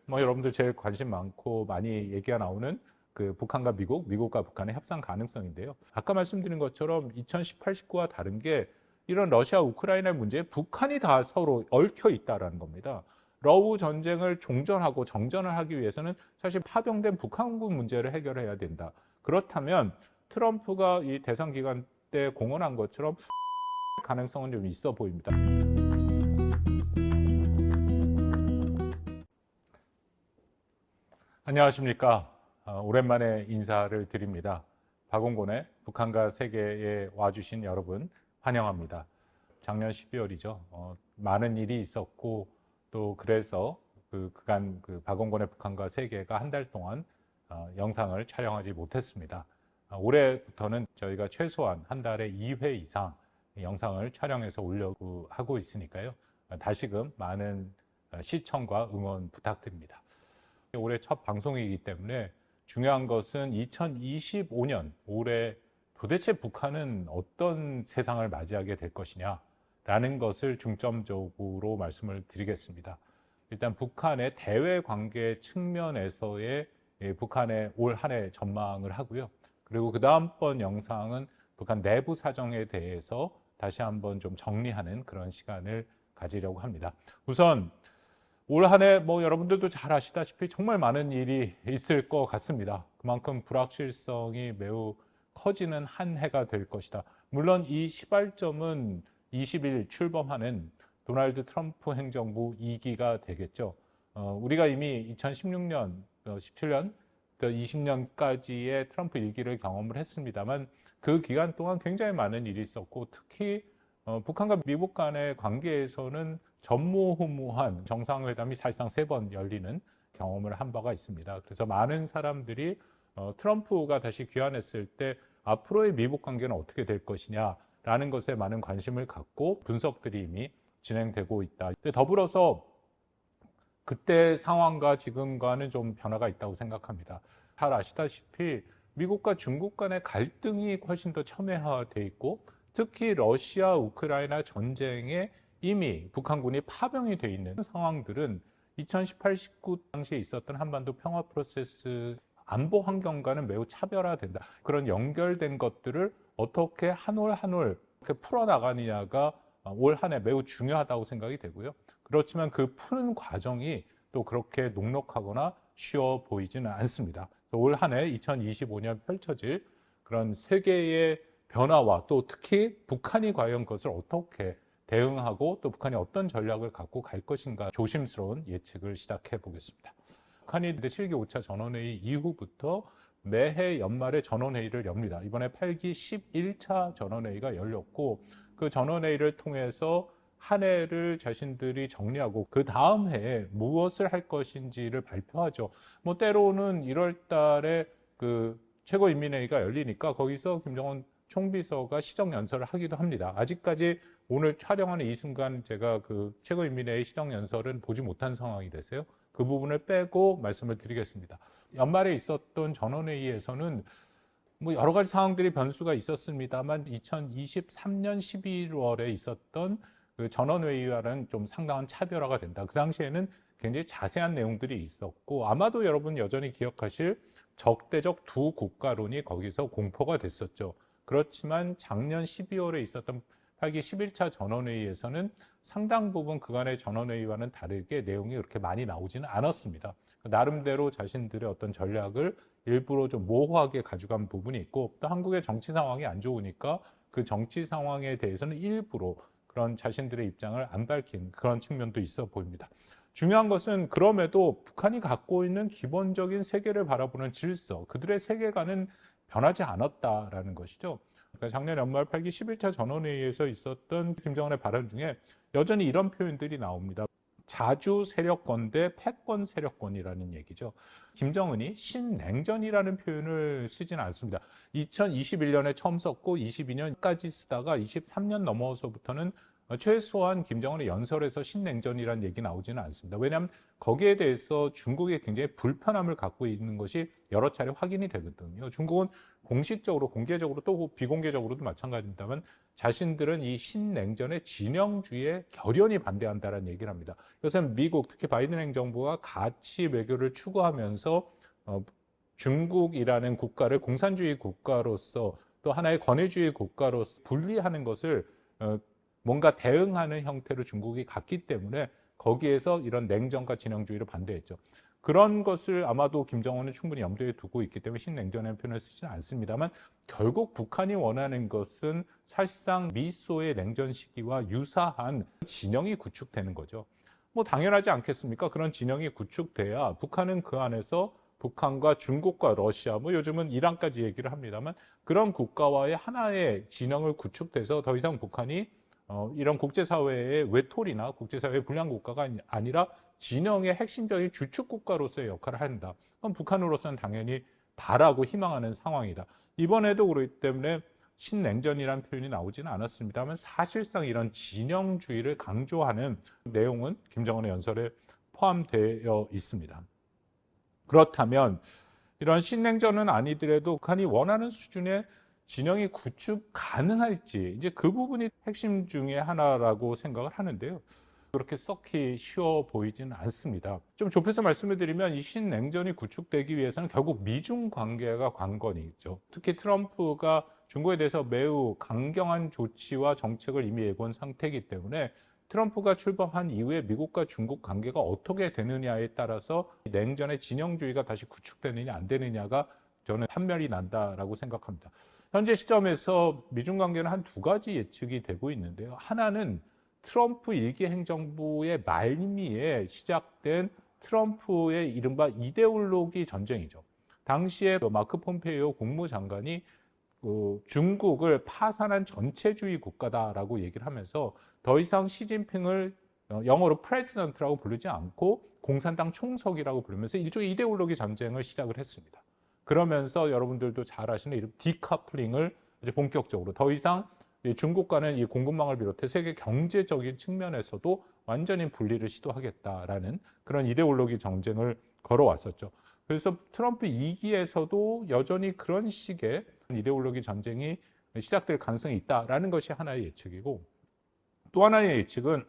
뭐 여러분들 제일 관심 많고 많이 얘기가 나오는 그 북한과 미국, 미국과 북한의 협상 가능성인데요. 아까 말씀드린 것처럼 2018, 19와 다른 게 이런 러시아 우크라이나 문제에 북한이 다 서로 얽혀 있다라는 겁니다. 러우 전쟁을 종전하고 정전을 하기 위해서는 사실 파병된 북한군 문제를 해결해야 된다. 그렇다면 트럼프가 이 대선 기간 때 공언한 것처럼 가능성은 좀 있어 보입니다. 안녕하십니까. 오랜만에 인사를 드립니다. 박원곤의 북한과 세계에 와주신 여러분 환영합니다. 작년 12월이죠. 많은 일이 있었고 또 그래서 그간 박원곤의 북한과 세계가 한 달 동안 영상을 촬영하지 못했습니다. 올해부터는 저희가 최소한 한 달에 2회 이상 영상을 촬영해서 올려고 하고 있으니까요. 다시금 많은 시청과 응원 부탁드립니다. 올해 첫 방송이기 때문에 중요한 것은 2025년 올해 도대체 북한은 어떤 세상을 맞이하게 될 것이냐라는 것을 중점적으로 말씀을 드리겠습니다. 일단 북한의 대외 관계 측면에서의 북한의 올 한 해 전망을 하고요. 그리고 그 다음번 영상은 북한 내부 사정에 대해서 다시 한번 좀 정리하는 그런 시간을 가지려고 합니다. 우선 올 한 해 뭐 여러분들도 잘 아시다시피 정말 많은 일이 있을 것 같습니다. 그만큼 불확실성이 매우 커지는 한 해가 될 것이다. 물론 이 시발점은 20일 출범하는 도널드 트럼프 행정부 2기가 되겠죠. 우리가 이미 2016년, 17년, 20년까지의 트럼프 1기를 경험을 했습니다만 그 기간 동안 굉장히 많은 일이 있었고 특히 북한과 미국 간의 관계에서는 전무후무한 정상회담이 사실상 3번 열리는 경험을 한 바가 있습니다. 그래서 많은 사람들이 트럼프가 다시 귀환했을 때 앞으로의 미국 관계는 어떻게 될 것이냐라는 것에 많은 관심을 갖고 분석들이 이미 진행되고 있다. 더불어서 그때 상황과 지금과는 좀 변화가 있다고 생각합니다. 잘 아시다시피 미국과 중국 간의 갈등이 훨씬 더 첨예화되어 있고 특히 러시아 우크라이나 전쟁에 이미 북한군이 파병이 돼 있는 상황들은 2018, 19 당시에 있었던 한반도 평화 프로세스 안보 환경과는 매우 차별화된다. 그런 연결된 것들을 어떻게 한 올 한 올 풀어나가느냐가 올 한 해 매우 중요하다고 생각이 되고요. 그렇지만 그 푸는 과정이 또 그렇게 녹록하거나 쉬워 보이지는 않습니다. 올 한 해 2025년 펼쳐질 그런 세계의 변화와 또 특히 북한이 과연 그것을 어떻게 대응하고 또 북한이 어떤 전략을 갖고 갈 것인가 조심스러운 예측을 시작해 보겠습니다. 북한이 7기 5차 전원회의 이후부터 매해 연말에 전원회의를 엽니다. 이번에 8기 11차 전원회의가 열렸고 그 전원회의를 통해서 한 해를 자신들이 정리하고 그 다음 해에 무엇을 할 것인지를 발표하죠. 뭐 때로는 1월 달에 그 최고인민회의가 열리니까 거기서 김정은 총비서가 시정연설을 하기도 합니다. 아직까지 오늘 촬영하는 이 순간 제가 그 최고인민회의 시정연설은 보지 못한 상황이 됐어요. 그 부분을 빼고 말씀을 드리겠습니다. 연말에 있었던 전원회의에서는 뭐 여러 가지 상황들이 변수가 있었습니다만 2023년 11월에 있었던 그 전원회의와는 좀 상당한 차별화가 된다. 그 당시에는 굉장히 자세한 내용들이 있었고 아마도 여러분 여전히 기억하실 적대적 두 국가론이 거기서 공포가 됐었죠. 그렇지만 작년 12월에 있었던 8기 11차 전원회의에서는 상당 부분 그간의 전원회의와는 다르게 내용이 그렇게 많이 나오지는 않았습니다. 나름대로 자신들의 어떤 전략을 일부러 좀 모호하게 가져간 부분이 있고 또 한국의 정치 상황이 안 좋으니까 그 정치 상황에 대해서는 일부러 그런 자신들의 입장을 안 밝힌 그런 측면도 있어 보입니다. 중요한 것은 그럼에도 북한이 갖고 있는 기본적인 세계를 바라보는 질서, 그들의 세계관은 변하지 않았다라는 것이죠. 그러니까 작년 연말 8기 11차 전원회의에서 있었던 김정은의 발언 중에 여전히 이런 표현들이 나옵니다. 자주 세력권 대 패권 세력권이라는 얘기죠. 김정은이 신냉전이라는 표현을 쓰지는 않습니다. 2021년에 처음 썼고 22년까지 쓰다가 23년 넘어서부터는 최소한 김정은의 연설에서 신냉전이라는 얘기 나오지는 않습니다. 왜냐하면 거기에 대해서 중국이 굉장히 불편함을 갖고 있는 것이 여러 차례 확인이 되거든요. 중국은 공식적으로, 공개적으로 또 비공개적으로도 마찬가지입니다만 자신들은 이 신냉전의 진영주의에 결연히 반대한다는 얘기를 합니다. 이것은 미국, 특히 바이든 행정부가 가치 외교를 추구하면서 중국이라는 국가를 공산주의 국가로서 또 하나의 권위주의 국가로서 분리하는 것을 뭔가 대응하는 형태로 중국이 갔기 때문에 거기에서 이런 냉전과 진영주의를 반대했죠. 그런 것을 아마도 김정은은 충분히 염두에 두고 있기 때문에 신냉전이라는 표현을 쓰지는 않습니다만 결국 북한이 원하는 것은 사실상 미소의 냉전 시기와 유사한 진영이 구축되는 거죠. 뭐 당연하지 않겠습니까? 그런 진영이 구축돼야 북한은 그 안에서 북한과 중국과 러시아, 뭐 요즘은 이란까지 얘기를 합니다만 그런 국가와의 하나의 진영을 구축돼서 더 이상 북한이 이런 국제사회의 외톨이나 국제사회의 불량 국가가 아니라 진영의 핵심적인 주축 국가로서의 역할을 한다. 그럼 북한으로서는 당연히 바라고 희망하는 상황이다. 이번에도 그렇기 때문에 신냉전이라는 표현이 나오지는 않았습니다만 사실상 이런 진영주의를 강조하는 내용은 김정은의 연설에 포함되어 있습니다. 그렇다면 이런 신냉전은 아니더라도 북한이 원하는 수준의 진영이 구축 가능할지 이제 그 부분이 핵심 중에 하나라고 생각을 하는데요. 그렇게 썩히 쉬워 보이지는 않습니다. 좀 좁혀서 말씀을 드리면 이 신냉전이 구축되기 위해서는 결국 미중 관계가 관건이 있죠. 특히 트럼프가 중국에 대해서 매우 강경한 조치와 정책을 이미 예고한 상태이기 때문에 트럼프가 출범한 이후에 미국과 중국 관계가 어떻게 되느냐에 따라서 냉전의 진영주의가 다시 구축되느냐 안 되느냐가 저는 판별이 난다라고 생각합니다. 현재 시점에서 미중 관계는 한 두 가지 예측이 되고 있는데요. 하나는 트럼프 일기 행정부의 말미에 시작된 트럼프의 이른바 이데올로기 전쟁이죠. 당시에 마크 폼페이오 국무장관이 중국을 파산한 전체주의 국가다라고 얘기를 하면서 더 이상 시진핑을 영어로 프레지던트라고 부르지 않고 공산당 총석이라고 부르면서 일종의 이데올로기 전쟁을 시작을 했습니다. 그러면서 여러분들도 잘 아시는 이런 디커플링을 이제 본격적으로 더 이상 중국과는 이 공급망을 비롯해 세계 경제적인 측면에서도 완전히 분리를 시도하겠다라는 그런 이데올로기 전쟁을 걸어왔었죠. 그래서 트럼프 2기에서도 여전히 그런 식의 이데올로기 전쟁이 시작될 가능성이 있다라는 것이 하나의 예측이고 또 하나의 예측은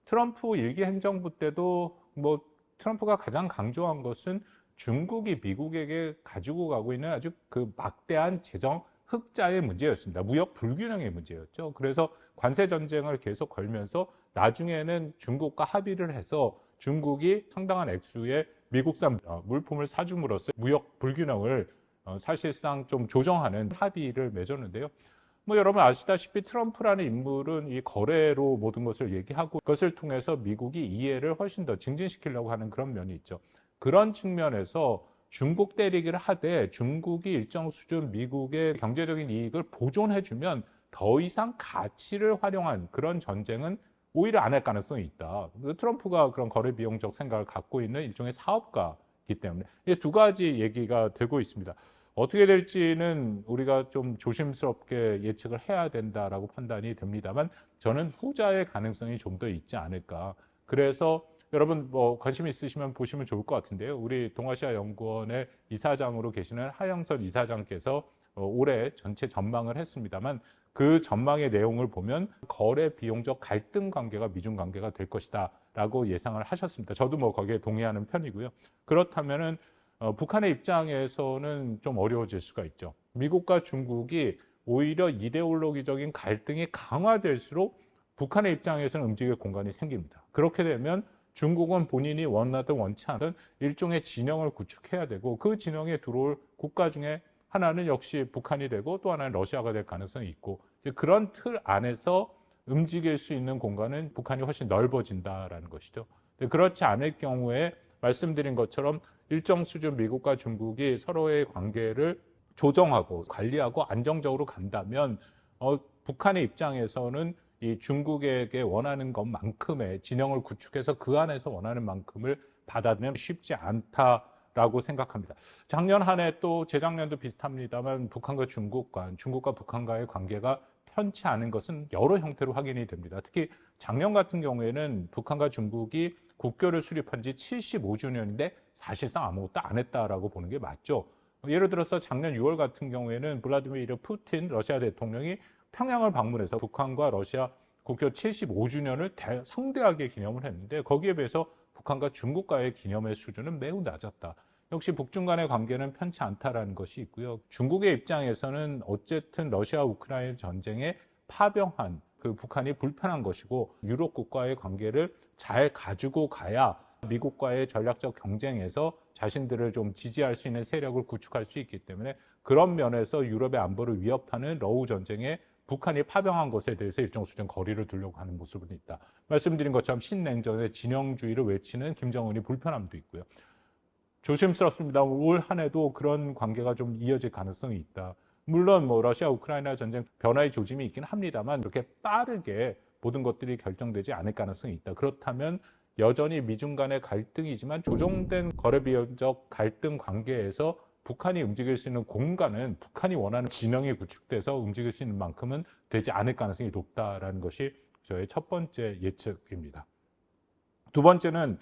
트럼프 1기 행정부 때도 뭐 트럼프가 가장 강조한 것은 중국이 미국에게 가지고 가고 있는 아주 그 막대한 재정 흑자의 문제였습니다. 무역 불균형의 문제였죠. 그래서 관세 전쟁을 계속 걸면서 나중에는 중국과 합의를 해서 중국이 상당한 액수의 미국산 물품을 사줌으로써 무역 불균형을 사실상 좀 조정하는 합의를 맺었는데요. 뭐 여러분 아시다시피 트럼프라는 인물은 이 거래로 모든 것을 얘기하고 그것을 통해서 미국이 이해를 훨씬 더 증진시키려고 하는 그런 면이 있죠. 그런 측면에서 중국 때리기를 하되 중국이 일정 수준 미국의 경제적인 이익을 보존해주면 더 이상 가치를 활용한 그런 전쟁은 오히려 안 할 가능성이 있다. 트럼프가 그런 거래 비용적 생각을 갖고 있는 일종의 사업가이기 때문에 이 두 가지 얘기가 되고 있습니다. 어떻게 될지는 우리가 좀 조심스럽게 예측을 해야 된다라고 판단이 됩니다만 저는 후자의 가능성이 좀 더 있지 않을까. 그래서 여러분 뭐 관심 있으시면 보시면 좋을 것 같은데요. 우리 동아시아 연구원의 이사장으로 계시는 하영설 이사장께서 올해 전체 전망을 했습니다만 그 전망의 내용을 보면 거래 비용적 갈등 관계가 미중 관계가 될 것이다라고 예상을 하셨습니다. 저도 뭐 거기에 동의하는 편이고요. 그렇다면은 북한의 입장에서는 좀 어려워질 수가 있죠. 미국과 중국이 오히려 이데올로기적인 갈등이 강화될수록 북한의 입장에서는 움직일 공간이 생깁니다. 그렇게 되면 중국은 본인이 원하든 원치 않든 일종의 진영을 구축해야 되고 그 진영에 들어올 국가 중에 하나는 역시 북한이 되고 또 하나는 러시아가 될 가능성이 있고 그런 틀 안에서 움직일 수 있는 공간은 북한이 훨씬 넓어진다라는 것이죠. 그렇지 않을 경우에 말씀드린 것처럼 일정 수준 미국과 중국이 서로의 관계를 조정하고 관리하고 안정적으로 간다면 북한의 입장에서는 이 중국에게 원하는 것만큼의 진영을 구축해서 그 안에서 원하는 만큼을 받아들이면 쉽지 않다라고 생각합니다. 작년 한 해 또 재작년도 비슷합니다만 북한과 중국과 북한과의 관계가 편치 않은 것은 여러 형태로 확인이 됩니다. 특히 작년 같은 경우에는 북한과 중국이 국교를 수립한 지 75주년인데 사실상 아무것도 안 했다라고 보는 게 맞죠. 예를 들어서 작년 6월 같은 경우에는 블라디미르 푸틴 러시아 대통령이 평양을 방문해서 북한과 러시아 국교 75주년을 성대하게 기념을 했는데 거기에 비해서 북한과 중국과의 기념의 수준은 매우 낮았다. 역시 북중 간의 관계는 편치 않다라는 것이 있고요. 중국의 입장에서는 어쨌든 러시아 우크라이나 전쟁에 파병한 그 북한이 불편한 것이고 유럽 국가의 관계를 잘 가지고 가야 미국과의 전략적 경쟁에서 자신들을 좀 지지할 수 있는 세력을 구축할 수 있기 때문에 그런 면에서 유럽의 안보를 위협하는 러우 전쟁에 북한이 파병한 것에 대해서 일정 수준 거리를 두려고 하는 모습은 있다. 말씀드린 것처럼 신냉전의 진영주의를 외치는 김정은이 불편함도 있고요. 조심스럽습니다. 올 한 해도 그런 관계가 좀 이어질 가능성이 있다. 물론 뭐 러시아 우크라이나 전쟁 변화의 조짐이 있긴 합니다만 이렇게 빠르게 모든 것들이 결정되지 않을 가능성이 있다. 그렇다면 여전히 미중 간의 갈등이지만 조정된 거래비용적 갈등 관계에서 북한이 움직일 수 있는 공간은 북한이 원하는 진영이 구축돼서 움직일 수 있는 만큼은 되지 않을 가능성이 높다라는 것이 저의 첫 번째 예측입니다. 두 번째는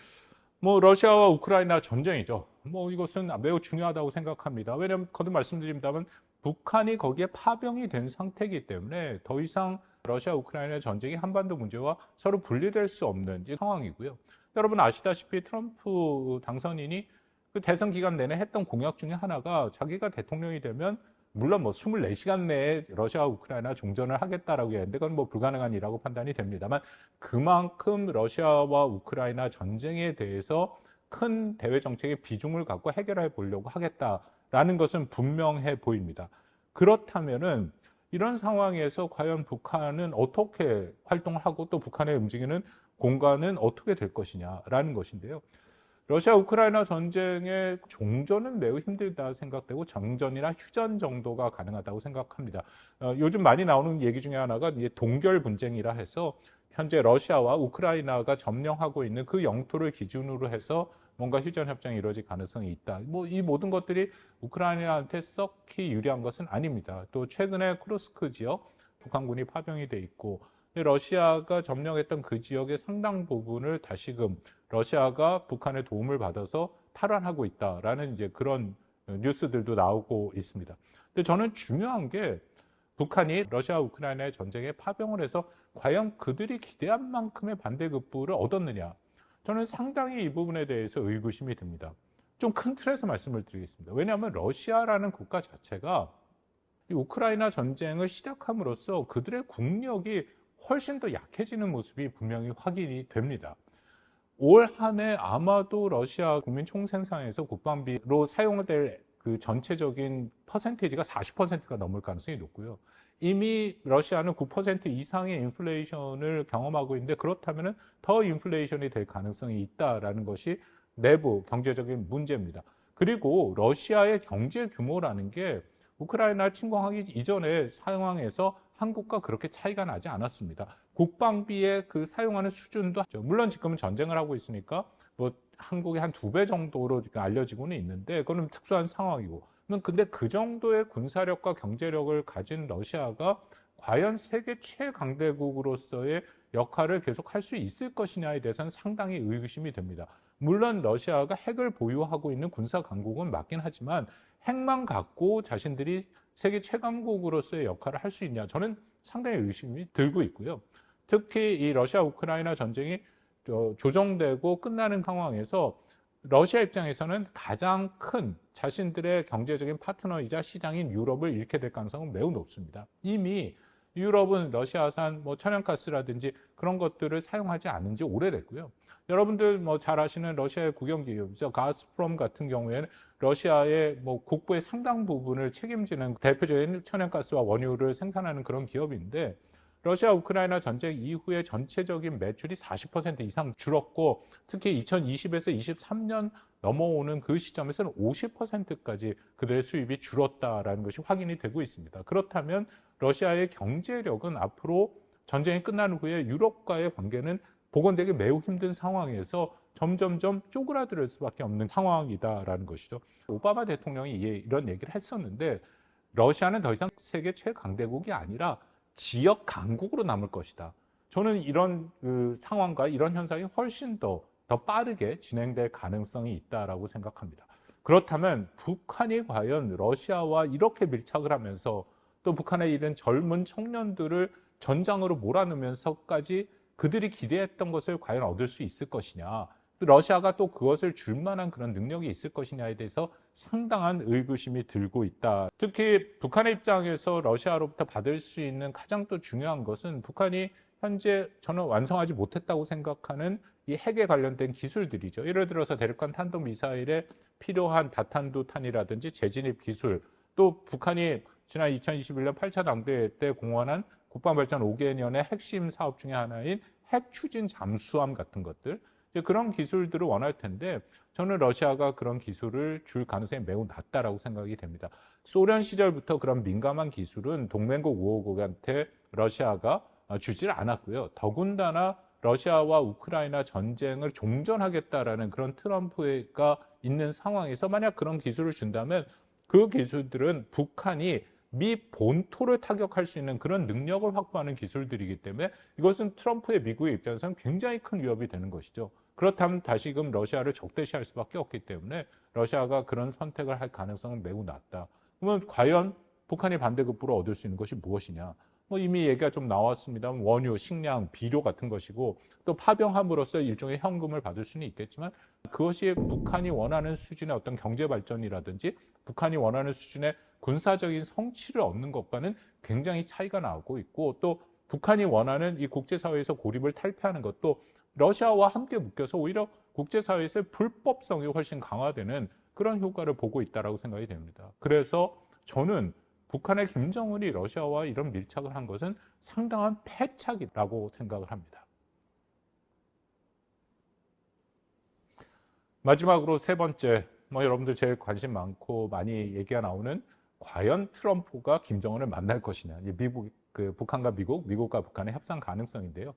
뭐 러시아와 우크라이나 전쟁이죠. 뭐 이것은 매우 중요하다고 생각합니다. 왜냐하면 거듭 말씀드립니다만 북한이 거기에 파병이 된 상태이기 때문에 더 이상 러시아 우크라이나 전쟁이 한반도 문제와 서로 분리될 수 없는 상황이고요. 여러분 아시다시피 트럼프 당선인이 그 대선 기간 내내 했던 공약 중에 하나가 자기가 대통령이 되면 물론 뭐 24시간 내에 러시아와 우크라이나 종전을 하겠다라고 했는데 그건 뭐 불가능한 일이라고 판단이 됩니다만 그만큼 러시아와 우크라이나 전쟁에 대해서 큰 대외 정책의 비중을 갖고 해결해 보려고 하겠다라는 것은 분명해 보입니다. 그렇다면은 이런 상황에서 과연 북한은 어떻게 활동을 하고 또 북한의 움직이는 공간은 어떻게 될 것이냐라는 것인데요. 러시아 우크라이나 전쟁의 종전은 매우 힘들다 생각되고 정전이나 휴전 정도가 가능하다고 생각합니다. 요즘 많이 나오는 얘기 중에 하나가 이제 동결 분쟁이라 해서 현재 러시아와 우크라이나가 점령하고 있는 그 영토를 기준으로 해서 뭔가 휴전 협정이 이루어질 가능성이 있다. 뭐 이 모든 것들이 우크라이나한테 썩히 유리한 것은 아닙니다. 또 최근에 쿠르스크 지역 북한군이 파병이 돼 있고 러시아가 점령했던 그 지역의 상당 부분을 다시금 러시아가 북한의 도움을 받아서 탈환하고 있다라는 이제 그런 뉴스들도 나오고 있습니다. 근데 저는 중요한 게 북한이 러시아 우크라이나의 전쟁에 파병을 해서 과연 그들이 기대한 만큼의 반대급부를 얻었느냐. 저는 상당히 이 부분에 대해서 의구심이 듭니다. 좀 큰 틀에서 말씀을 드리겠습니다. 왜냐하면 러시아라는 국가 자체가 이 우크라이나 전쟁을 시작함으로써 그들의 국력이 훨씬 더 약해지는 모습이 분명히 확인이 됩니다. 올 한 해 아마도 러시아 국민 총생산에서 국방비로 사용될 그 전체적인 퍼센테이지가 40%가 넘을 가능성이 높고요. 이미 러시아는 9% 이상의 인플레이션을 경험하고 있는데 그렇다면 더 인플레이션이 될 가능성이 있다라는 것이 내부 경제적인 문제입니다. 그리고 러시아의 경제 규모라는 게 우크라이나 침공하기 이전의 상황에서 한국과 그렇게 차이가 나지 않았습니다. 국방비의 그 사용하는 수준도 물론 지금은 전쟁을 하고 있으니까 뭐 한국의 한 2배 정도로 알려지고는 있는데 그거는 특수한 상황이고 근데 그 정도의 군사력과 경제력을 가진 러시아가 과연 세계 최강대국으로서의 역할을 계속 할 수 있을 것이냐에 대해서는 상당히 의구심이 됩니다. 물론 러시아가 핵을 보유하고 있는 군사 강국은 맞긴 하지만 핵만 갖고 자신들이 세계 최강국으로서의 역할을 할 수 있냐 저는 상당히 의심이 들고 있고요. 특히 이 러시아 우크라이나 전쟁이 조정되고 끝나는 상황에서 러시아 입장에서는 가장 큰 자신들의 경제적인 파트너이자 시장인 유럽을 잃게 될 가능성은 매우 높습니다. 이미 유럽은 러시아산 뭐 천연가스라든지 그런 것들을 사용하지 않은 지 오래됐고요. 여러분들 뭐 잘 아시는 러시아의 국영기업이죠. 가스프롬 같은 경우에는 러시아의 뭐 국부의 상당 부분을 책임지는 대표적인 천연가스와 원유를 생산하는 그런 기업인데 러시아 우크라이나 전쟁 이후에 전체적인 매출이 40% 이상 줄었고 특히 2020에서 23년 넘어오는 그 시점에서는 50%까지 그들의 수입이 줄었다라는 것이 확인이 되고 있습니다. 그렇다면 러시아의 경제력은 앞으로 전쟁이 끝난 후에 유럽과의 관계는 복원되기 매우 힘든 상황에서 점점점 쪼그라들 수밖에 없는 상황이다라는 것이죠. 오바마 대통령이 이런 얘기를 했었는데 러시아는 더 이상 세계 최강대국이 아니라 지역 강국으로 남을 것이다. 저는 이런 상황과 이런 현상이 훨씬 더 빠르게 진행될 가능성이 있다라고 생각합니다. 그렇다면 북한이 과연 러시아와 이렇게 밀착을 하면서 또 북한에 있는 젊은 청년들을 전장으로 몰아넣으면서까지 그들이 기대했던 것을 과연 얻을 수 있을 것이냐, 또 러시아가 또 그것을 줄 만한 그런 능력이 있을 것이냐에 대해서 상당한 의구심이 들고 있다. 특히 북한의 입장에서 러시아로부터 받을 수 있는 가장 또 중요한 것은 북한이 현재 저는 완성하지 못했다고 생각하는 이 핵에 관련된 기술들이죠. 예를 들어서 대륙간 탄도미사일에 필요한 다탄두탄이라든지 재진입 기술, 또 북한이 지난 2021년 8차 당대회 때 공언한 국방발전 5개년의 핵심 사업 중에 하나인 핵 추진 잠수함 같은 것들, 그런 기술들을 원할 텐데 저는 러시아가 그런 기술을 줄 가능성이 매우 낮다라고 생각이 됩니다. 소련 시절부터 그런 민감한 기술은 동맹국 우호국한테 러시아가 주질 않았고요. 더군다나 러시아와 우크라이나 전쟁을 종전하겠다라는 그런 트럼프가 있는 상황에서 만약 그런 기술을 준다면 그 기술들은 북한이 미 본토를 타격할 수 있는 그런 능력을 확보하는 기술들이기 때문에 이것은 트럼프의 미국의 입장에서는 굉장히 큰 위협이 되는 것이죠. 그렇다면 다시금 러시아를 적대시할 수밖에 없기 때문에 러시아가 그런 선택을 할 가능성은 매우 낮다. 그러면 과연 북한이 반대급부로 얻을 수 있는 것이 무엇이냐? 이미 얘기가 좀 나왔습니다만 원유, 식량, 비료 같은 것이고 또 파병함으로써 일종의 현금을 받을 수는 있겠지만 그것이 북한이 원하는 수준의 어떤 경제 발전이라든지 북한이 원하는 수준의 군사적인 성취를 얻는 것과는 굉장히 차이가 나고 있고 또 북한이 원하는 이 국제사회에서 고립을 탈피하는 것도 러시아와 함께 묶여서 오히려 국제사회에서의 불법성이 훨씬 강화되는 그런 효과를 보고 있다고 생각이 됩니다. 그래서 저는 북한의 김정은이 러시아와 이런 밀착을 한 것은 상당한 패착이라고 생각을 합니다. 마지막으로 세 번째, 여러분들 제일 관심 많고 많이 얘기가 나오는 과연 트럼프가 김정은을 만날 것이냐. 북한과 미국과 북한의 협상 가능성인데요.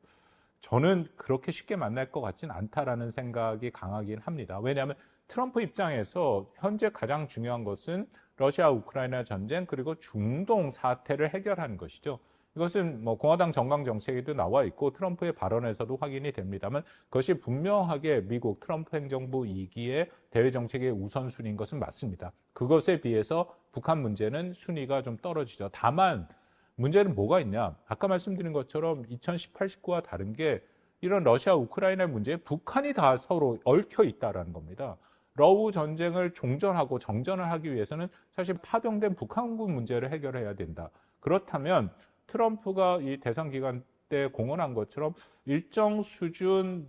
저는 그렇게 쉽게 만날 것 같진 않다라는 생각이 강하긴 합니다. 왜냐하면 트럼프 입장에서 현재 가장 중요한 것은 러시아 우크라이나 전쟁 그리고 중동 사태를 해결하는 것이죠. 이것은 공화당 정강 정책에도 나와 있고 트럼프의 발언에서도 확인이 됩니다만 그것이 분명하게 미국 트럼프 행정부 2기의 대외 정책의 우선순위인 것은 맞습니다. 그것에 비해서 북한 문제는 순위가 좀 떨어지죠. 다만 문제는 뭐가 있냐? 아까 말씀드린 것처럼 2018, 19와 다른 게 이런 러시아 우크라이나 문제에 북한이 다 서로 얽혀 있다는 겁니다. 러우 전쟁을 종전하고 정전을 하기 위해서는 사실 파병된 북한군 문제를 해결해야 된다. 그렇다면 트럼프가 이 대선 기간 때 공언한 것처럼 일정 수준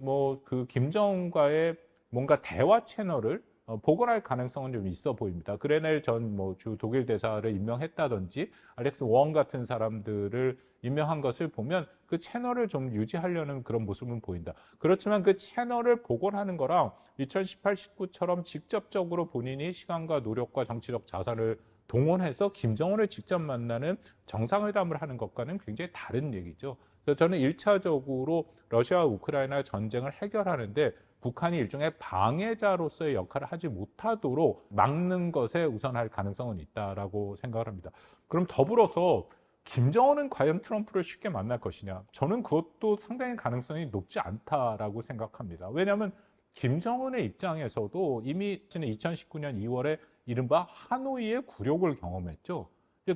김정은과의 뭔가 대화 채널을 복원할 가능성은 좀 있어 보입니다. 그레넬 전 주 독일 대사를 임명했다든지 알렉스 원 같은 사람들을 임명한 것을 보면 그 채널을 좀 유지하려는 그런 모습은 보인다. 그렇지만 그 채널을 복원하는 거랑 2018, 19처럼 직접적으로 본인이 시간과 노력과 정치적 자산을 동원해서 김정은을 직접 만나는 정상회담을 하는 것과는 굉장히 다른 얘기죠. 그래서 저는 1차적으로 러시아와 우크라이나 전쟁을 해결하는데 북한이 일종의 방해자로서의 역할을 하지 못하도록 막는 것에 우선할 가능성은 있다라고 생각을 합니다. 그럼 더불어서 김정은은 과연 트럼프를 쉽게 만날 것이냐? 저는 그것도 상당히 가능성이 높지 않다라고 생각합니다. 왜냐하면 김정은의 입장에서도 이미 2019년 2월에 이른바 하노이의 굴욕을 경험했죠.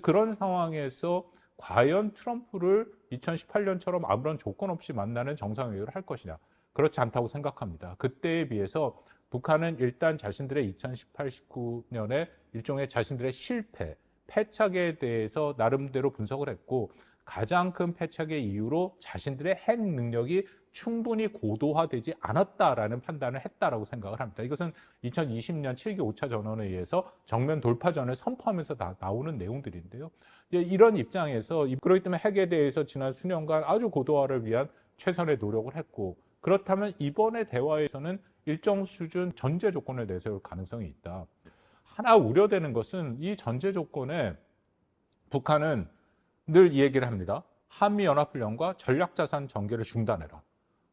그런 상황에서 과연 트럼프를 2018년처럼 아무런 조건 없이 만나는 정상회의를 할 것이냐? 그렇지 않다고 생각합니다. 그때에 비해서 북한은 일단 자신들의 2018, 19년에 일종의 자신들의 실패, 패착에 대해서 나름대로 분석을 했고 가장 큰 패착의 이유로 자신들의 핵 능력이 충분히 고도화되지 않았다라는 판단을 했다라고 생각을 합니다. 이것은 2020년 7기 5차 전원회의에서 정면 돌파전을 선포하면서 나오는 내용들인데요. 이런 입장에서 그렇기 때문에 핵에 대해서 지난 수년간 아주 고도화를 위한 최선의 노력을 했고 그렇다면 이번의 대화에서는 일정 수준 전제 조건을 내세울 가능성이 있다. 하나 우려되는 것은 이 전제 조건에 북한은 늘 이 얘기를 합니다. 한미연합훈련과 전략자산 전개를 중단해라.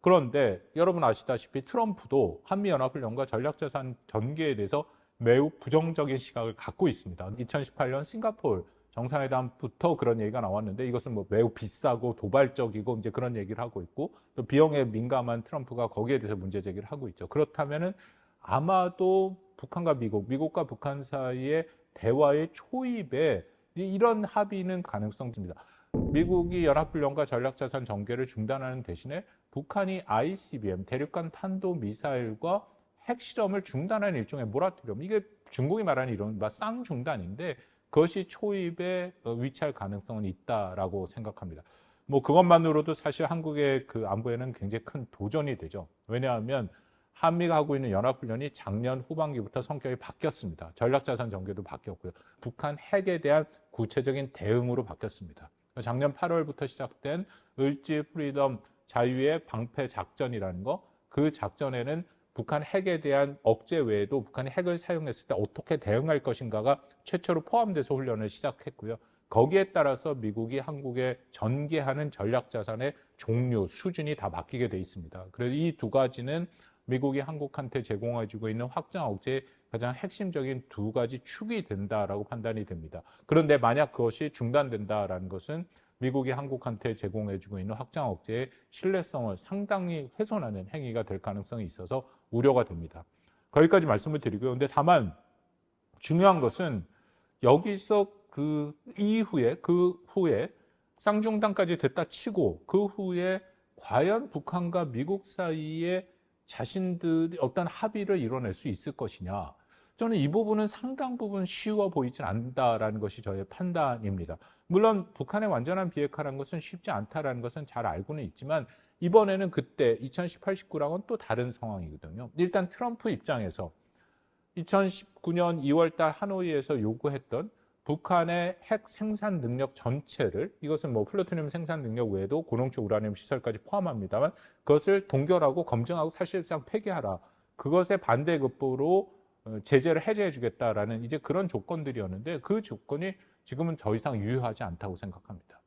그런데 여러분 아시다시피 트럼프도 한미연합훈련과 전략자산 전개에 대해서 매우 부정적인 시각을 갖고 있습니다. 2018년 싱가포르 정상회담부터 그런 얘기가 나왔는데 이것은 뭐 매우 비싸고 도발적이고 이제 그런 얘기를 하고 있고 또 비용에 민감한 트럼프가 거기에 대해서 문제 제기를 하고 있죠. 그렇다면은 아마도 북한과 미국과 북한 사이의 대화의 초입에 이런 합의는 가능성입니다. 미국이 연합훈련과 전략자산 전개를 중단하는 대신에 북한이 ICBM, 대륙간 탄도미사일과 핵실험을 중단하는 일종의 모라토리엄. 이게 중국이 말하는 이런 쌍중단인데 그것이 초입에 위치할 가능성은 있다라고 생각합니다. 뭐 그것만으로도 사실 한국의 그 안보에는 굉장히 큰 도전이 되죠. 왜냐하면 한미가 하고 있는 연합훈련이 작년 후반기부터 성격이 바뀌었습니다. 전략자산 전개도 바뀌었고요. 북한 핵에 대한 구체적인 대응으로 바뀌었습니다. 작년 8월부터 시작된 을지 프리덤 자유의 방패 작전이라는 거, 그 작전에는 북한 핵에 대한 억제 외에도 북한이 핵을 사용했을 때 어떻게 대응할 것인가가 최초로 포함돼서 훈련을 시작했고요. 거기에 따라서 미국이 한국에 전개하는 전략자산의 종류, 수준이 다 바뀌게 돼 있습니다. 그래서 이 두 가지는 미국이 한국한테 제공해주고 있는 확장 억제의 가장 핵심적인 두 가지 축이 된다라고 판단이 됩니다. 그런데 만약 그것이 중단된다라는 것은 미국이 한국한테 제공해주고 있는 확장 억제의 신뢰성을 상당히 훼손하는 행위가 될 가능성이 있어서 우려가 됩니다. 거기까지 말씀을 드리고요. 근데 다만 중요한 것은 여기서 그 후에 쌍중단까지 됐다 치고 그 후에 과연 북한과 미국 사이에 자신들이 어떤 합의를 이뤄낼 수 있을 것이냐. 저는 이 부분은 상당 부분 쉬워 보이진 않는다라는 것이 저의 판단입니다. 물론 북한의 완전한 비핵화라는 것은 쉽지 않다라는 것은 잘 알고는 있지만 이번에는 그때 2018, 19랑은 또 다른 상황이거든요. 일단 트럼프 입장에서 2019년 2월 달 하노이에서 요구했던 북한의 핵 생산 능력 전체를, 이것은 뭐 플루토늄 생산 능력 외에도 고농축 우라늄 시설까지 포함합니다만 그것을 동결하고 검증하고 사실상 폐기하라. 그것에 반대급부로 제재를 해제해 주겠다라는 이제 그런 조건들이었는데 그 조건이 지금은 더 이상 유효하지 않다고 생각합니다.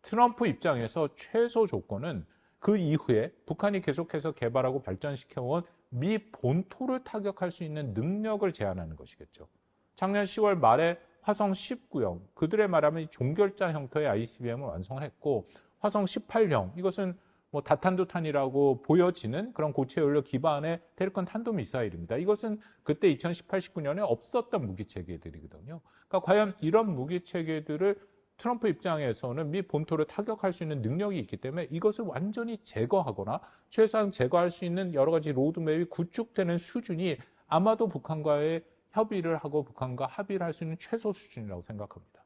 트럼프 입장에서 최소 조건은 그 이후에 북한이 계속해서 개발하고 발전시켜온 미 본토를 타격할 수 있는 능력을 제한하는 것이겠죠. 작년 10월 말에 화성 19형, 그들의 말하면 종결자 형태의 ICBM을 완성을 했고 화성 18형, 이것은 뭐 다탄도탄이라고 보여지는 그런 고체 연료 기반의 대륙간 탄도미사일입니다. 이것은 그때 2018, 19년에 없었던 무기체계들이거든요. 그러니까 과연 이런 무기체계들을 트럼프 입장에서는 미 본토를 타격할 수 있는 능력이 있기 때문에 이것을 완전히 제거하거나 최소한 제거할 수 있는 여러 가지 로드맵이 구축되는 수준이 아마도 북한과의 협의를 하고 북한과 합의를 할 수 있는 최소 수준이라고 생각합니다.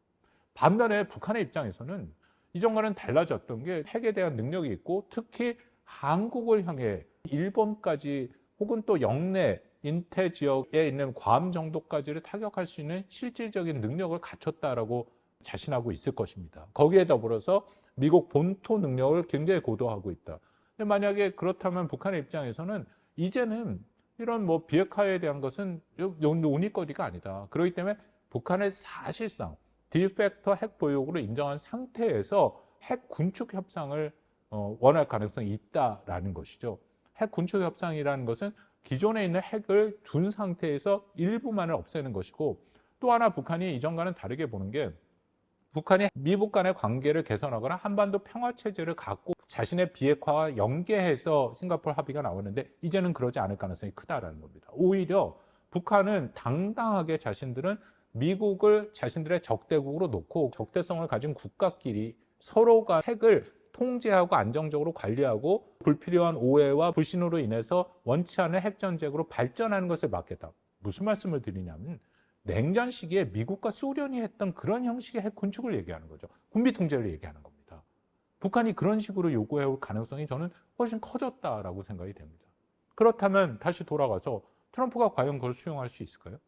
반면에 북한의 입장에서는 이전과는 달라졌던 게 핵에 대한 능력이 있고 특히 한국을 향해 일본까지 혹은 또 영내 인태 지역에 있는 괌 정도까지를 타격할 수 있는 실질적인 능력을 갖췄다라고 자신하고 있을 것입니다. 거기에 더불어서 미국 본토 능력을 굉장히 고도화하고 있다. 근데 만약에 그렇다면 북한의 입장에서는 이제는 이런 뭐 비핵화에 대한 것은 논의거리가 아니다. 그렇기 때문에 북한의 사실상 디팩터 핵 보유국으로 인정한 상태에서 핵 군축 협상을 원할 가능성이 있다라는 것이죠. 핵 군축 협상이라는 것은 기존에 있는 핵을 둔 상태에서 일부만을 없애는 것이고 또 하나 북한이 이전과는 다르게 보는 게 북한이 미북 간의 관계를 개선하거나 한반도 평화체제를 갖고 자신의 비핵화와 연계해서 싱가포르 합의가 나오는데 이제는 그러지 않을 가능성이 크다라는 겁니다. 오히려 북한은 당당하게 자신들은 미국을 자신들의 적대국으로 놓고 적대성을 가진 국가끼리 서로가 핵을 통제하고 안정적으로 관리하고 불필요한 오해와 불신으로 인해서 원치 않은 핵전쟁으로 발전하는 것을 막겠다. 무슨 말씀을 드리냐면 냉전 시기에 미국과 소련이 했던 그런 형식의 핵 군축을 얘기하는 거죠. 군비 통제를 얘기하는 겁니다. 북한이 그런 식으로 요구해올 가능성이 저는 훨씬 커졌다라고 생각이 됩니다. 그렇다면 다시 돌아가서 트럼프가 과연 그걸 수용할 수 있을까요?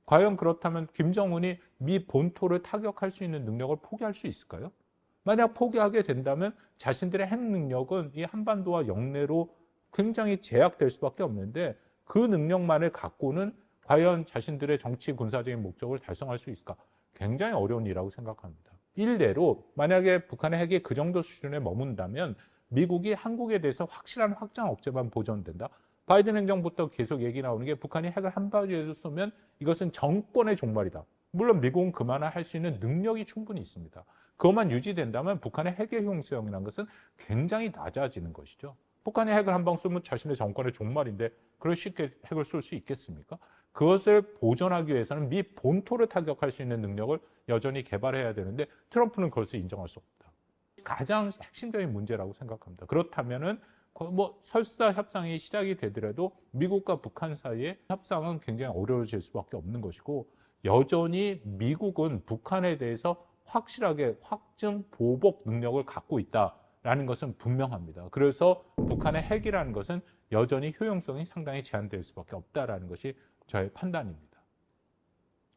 과연 그렇다면 김정은이 미 본토를 타격할 수 있는 능력을 포기할 수 있을까요? 만약 포기하게 된다면 자신들의 핵 능력은 이 한반도와 영내로 굉장히 제약될 수밖에 없는데 그 능력만을 갖고는 과연 자신들의 정치 군사적인 목적을 달성할 수 있을까? 굉장히 어려운 일이라고 생각합니다. 일례로 만약에 북한의 핵이 그 정도 수준에 머문다면 미국이 한국에 대해서 확실한 확장 억제만 보존된다. 바이든 행정부터 계속 얘기 나오는 게 북한이 핵을 한 발이라도 쏘면 이것은 정권의 종말이다. 물론 미국은 그만한 할 수 있는 능력이 충분히 있습니다. 그것만 유지된다면 북한의 핵의 효용성이라는 것은 굉장히 낮아지는 것이죠. 북한이 핵을 한 방 쏘면 자신의 정권의 종말인데 그걸 쉽게 핵을 쏠 수 있겠습니까? 그것을 보존하기 위해서는 미 본토를 타격할 수 있는 능력을 여전히 개발해야 되는데 트럼프는 그것을 인정할 수 없다. 가장 핵심적인 문제라고 생각합니다. 그렇다면은 뭐 설사 협상이 시작이 되더라도 미국과 북한 사이의 협상은 굉장히 어려워질 수밖에 없는 것이고 여전히 미국은 북한에 대해서 확실하게 확증 보복 능력을 갖고 있다라는 것은 분명합니다. 그래서 북한의 핵이라는 것은 여전히 효용성이 상당히 제한될 수밖에 없다라는 것이 저의 판단입니다.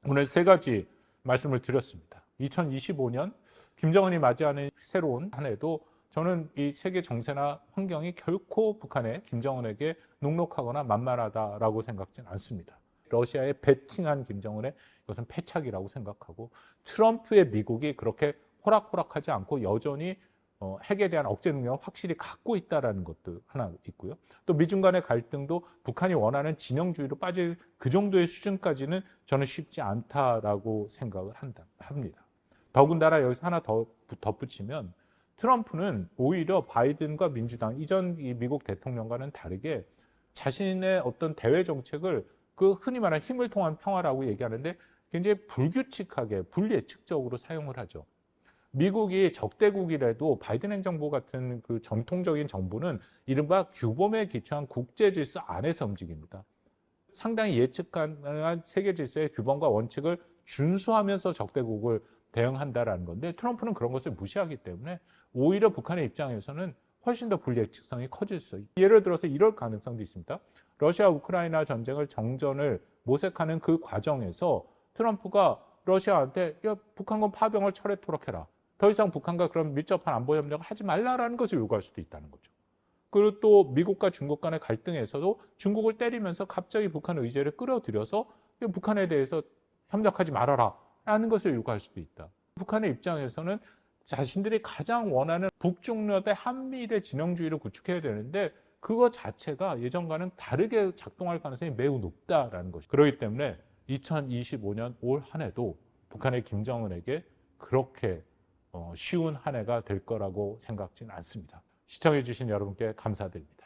오늘 세 가지 말씀을 드렸습니다. 2025년 김정은이 맞이하는 새로운 한 해도 저는 이 세계 정세나 환경이 결코 북한에 김정은에게 녹록하거나 만만하다라고 생각하지는 않습니다. 러시아에 베팅한 김정은의 이것은 패착이라고 생각하고 트럼프의 미국이 그렇게 호락호락하지 않고 여전히 핵에 대한 억제 능력을 확실히 갖고 있다는 것도 하나 있고요. 또 미중 간의 갈등도 북한이 원하는 진영주의로 빠질 그 정도의 수준까지는 저는 쉽지 않다라고 생각을 합니다. 더군다나 여기서 하나 더 덧붙이면 트럼프는 오히려 바이든과 민주당 이전 이 미국 대통령과는 다르게 자신의 어떤 대외 정책을 그 흔히 말하는 힘을 통한 평화라고 얘기하는데 굉장히 불규칙하게 불예측적으로 사용을 하죠. 미국이 적대국이라도 바이든 행정부 같은 그 전통적인 정부는 이른바 규범에 기초한 국제 질서 안에서 움직입니다. 상당히 예측 가능한 세계 질서의 규범과 원칙을 준수하면서 적대국을 대응한다라는 건데 트럼프는 그런 것을 무시하기 때문에 오히려 북한의 입장에서는 훨씬 더 불예측성이 커질 수 있어요. 예를 들어서 이럴 가능성도 있습니다. 러시아 우크라이나 전쟁을 정전을 모색하는 그 과정에서 트럼프가 러시아한테 야, 북한군 파병을 철회토록 해라. 더 이상 북한과 그런 밀접한 안보 협력을 하지 말라라는 것을 요구할 수도 있다는 거죠. 그리고 또 미국과 중국 간의 갈등에서도 중국을 때리면서 갑자기 북한 의제를 끌어들여서 북한에 대해서 협력하지 말아라 라는 것을 요구할 수도 있다. 북한의 입장에서는 자신들이 가장 원하는 북중러 대 한미일의 진영주의를 구축해야 되는데 그거 자체가 예전과는 다르게 작동할 가능성이 매우 높다라는 것이죠. 그렇기 때문에 2025년 올 한 해도 북한의 김정은에게 그렇게 쉬운 한 해가 될 거라고 생각지는 않습니다. 시청해 주신 여러분께 감사드립니다.